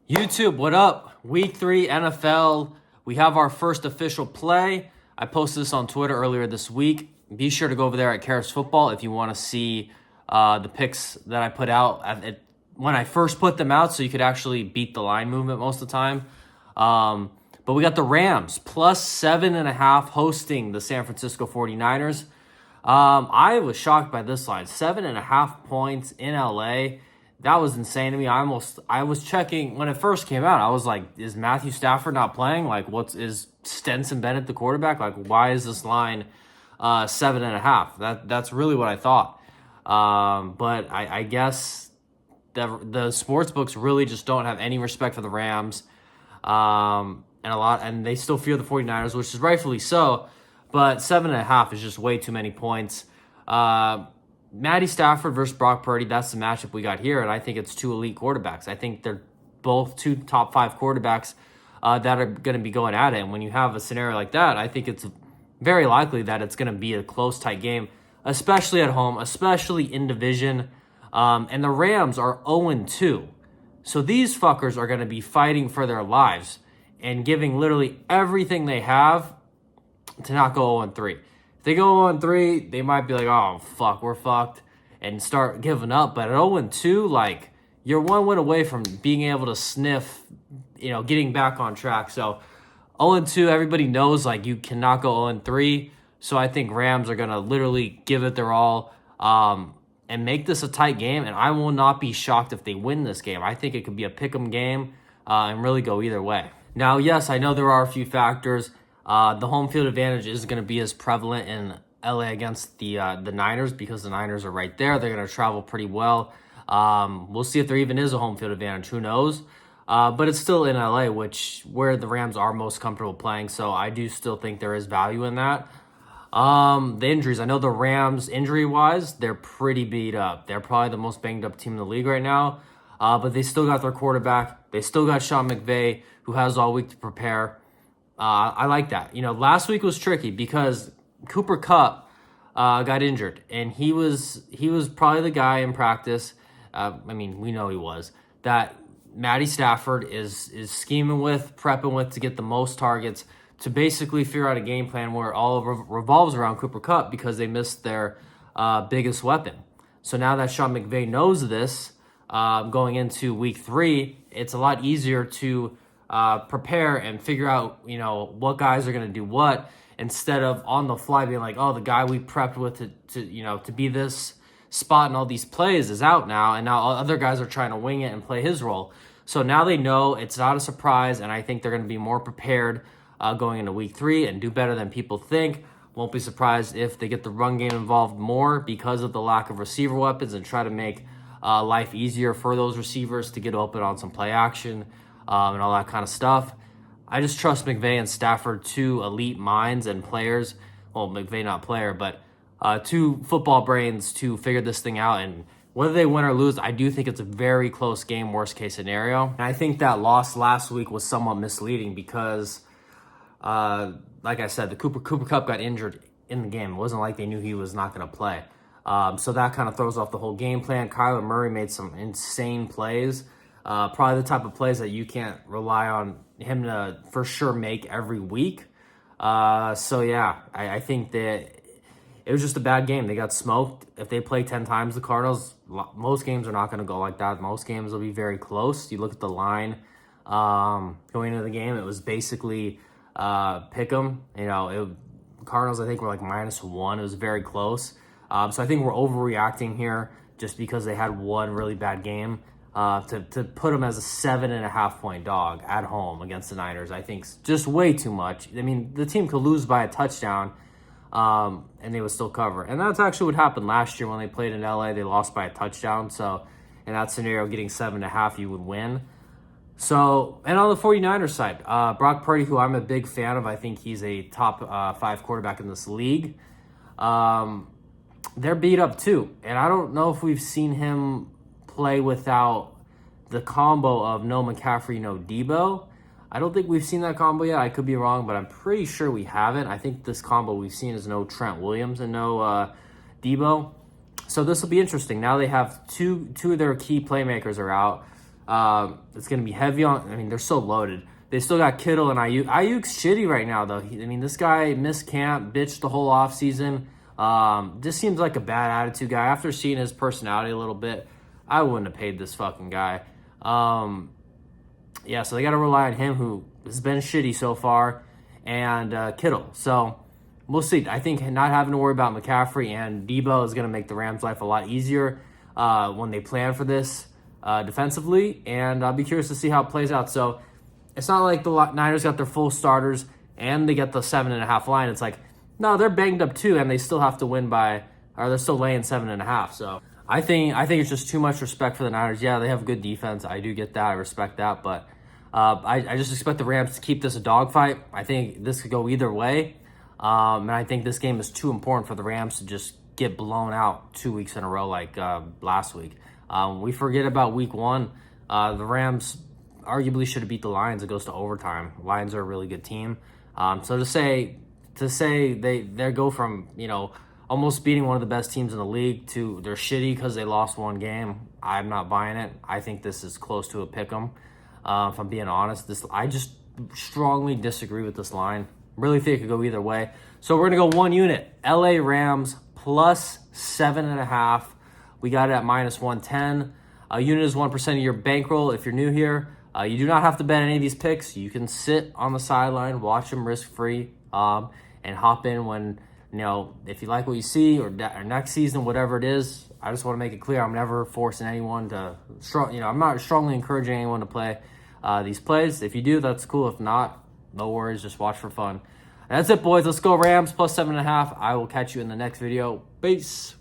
YouTube, what up? Week 3 NFL. We have our first official play. I posted this on Twitter earlier this week. Be sure to go over there at Karis Football if you want to see the picks that I put out when I first put them out, so you could actually beat the line movement most of the time. But we got the Rams plus 7.5 hosting the San Francisco 49ers. I was shocked by this line. 7.5 points in LA. That was insane to me. I was checking when it first came out. I was like, is Matthew Stafford not playing? Like, is Stenson Bennett the quarterback? Like, why is this line 7.5? That's really what I thought. But I guess the sports books really just don't have any respect for the Rams. And they still fear the 49ers, which is rightfully so. But 7.5 is just way too many points. Matty Stafford versus Brock Purdy, that's the matchup we got here, and I think it's two elite quarterbacks. I think they're both two top 5 quarterbacks that are going to be going at it. And when you have a scenario like that, I think it's very likely that it's going to be a close, tight game, especially at home, especially in division. And the Rams are 0-2. So these fuckers are going to be fighting for their lives and giving literally everything they have to not go 0-3. They go 0-3, they might be like, oh, fuck, we're fucked, and start giving up. But at 0-2, like, you're one win away from being able to sniff, getting back on track. So 0-2, everybody knows, like, you cannot go 0-3. So I think Rams are going to literally give it their all and make this a tight game. And I will not be shocked if they win this game. I think it could be a pick'em game and really go either way. Now, yes, I know there are a few factors. The home field advantage isn't going to be as prevalent in LA against the Niners because the Niners are right there. They're going to travel pretty well. We'll see if there even is a home field advantage. Who knows? But it's still in LA, where the Rams are most comfortable playing. So I do still think there is value in that. The injuries. I know the Rams, injury-wise, they're pretty beat up. They're probably the most banged-up team in the league right now. But they still got their quarterback. They still got Sean McVay, who has all week to prepare. I like that. Last week was tricky because Cooper Kupp got injured, and he was probably the guy in practice. We know he was, that Matty Stafford is scheming with, prepping with to get the most targets, to basically figure out a game plan where all revolves around Cooper Kupp because they missed their biggest weapon. So now that Sean McVay knows this, going into week 3, it's a lot easier to prepare and figure out, what guys are going to do what, instead of on the fly being like, oh, the guy we prepped with to be this spot in all these plays is out now, and now other guys are trying to wing it and play his role. So now they know it's not a surprise, and I think they're going to be more prepared going into week 3 and do better than people think. Won't be surprised if they get the run game involved more because of the lack of receiver weapons and try to make life easier for those receivers to get open on some play action. And all that kind of stuff. I just trust McVay and Stafford, two elite minds and players. Well, McVay not player, but two football brains to figure this thing out. And whether they win or lose, I do think it's a very close game, worst case scenario. And I think that loss last week was somewhat misleading because, like I said, the Cooper Kupp got injured in the game. It wasn't like they knew he was not going to play. So that kind of throws off the whole game plan. Kyler Murray made some insane plays. Probably the type of plays that you can't rely on him to for sure make every week. I think that it was just a bad game. They got smoked. If they play 10 times the Cardinals, most games are not going to go like that. Most games will be very close. You look at the line going into the game, it was basically pick 'em. Cardinals, I think, were like -1. It was very close. So I think we're overreacting here just because they had one really bad game. To put them as a 7.5 point dog at home against the Niners, I think just way too much. The team could lose by a touchdown, and they would still cover. And that's actually what happened last year when they played in LA. They lost by a touchdown. So in that scenario, getting 7.5, you would win. So, and on the 49ers side, Brock Purdy, who I'm a big fan of, I think he's a top 5 quarterback in this league. They're beat up too. And I don't know if we've seen him play without the combo of no McCaffrey, no Deebo. I don't think we've seen that combo yet. I could be wrong, but I'm pretty sure we haven't. I think this combo we've seen is no Trent Williams and no Deebo. So this will be interesting. Now they have two of their key playmakers are out. It's going to be heavy on. I mean, they're so loaded. They still got Kittle and Aiyuk. Aiyuk's shitty right now, though. I mean, this guy missed camp, bitched the whole offseason. Just seems like a bad attitude guy. After seeing his personality a little bit, I wouldn't have paid this fucking guy. Yeah, so they got to rely on him, who has been shitty so far, and Kittle. So we'll see. I think not having to worry about McCaffrey and Deebo is going to make the Rams' life a lot easier when they plan for this defensively, and I'll be curious to see how it plays out. So it's not like the Niners got their full starters and they get the 7.5 line. It's like, no, they're banged up too, and they still have to win by, or they're still laying 7.5. So I think it's just too much respect for the Niners. Yeah, they have good defense. I do get that. I respect that, but I just expect the Rams to keep this a dogfight. I think this could go either way, and I think this game is too important for the Rams to just get blown out 2 weeks in a row like last week. We forget about week 1. The Rams arguably should have beat the Lions. It goes to overtime. Lions are a really good team. So to say they go from, almost beating one of the best teams in the league to they're shitty because they lost one game, I'm not buying it. I think this is close to a pick'em. If I'm being honest, I just strongly disagree with this line. Really think it could go either way. So we're going to go one unit. LA Rams plus 7.5. We got it at minus 110. A unit is 1% of your bankroll. If you're new here, you do not have to bet any of these picks. You can sit on the sideline, watch them risk-free, and hop in when, if you like what you see or next season, whatever it is. I just want to make it clear I'm never forcing anyone to, I'm not strongly encouraging anyone to play these plays. If you do, that's cool. If not, no worries. Just watch for fun. And that's it, boys. Let's go Rams plus 7.5. I will catch you in the next video. Peace.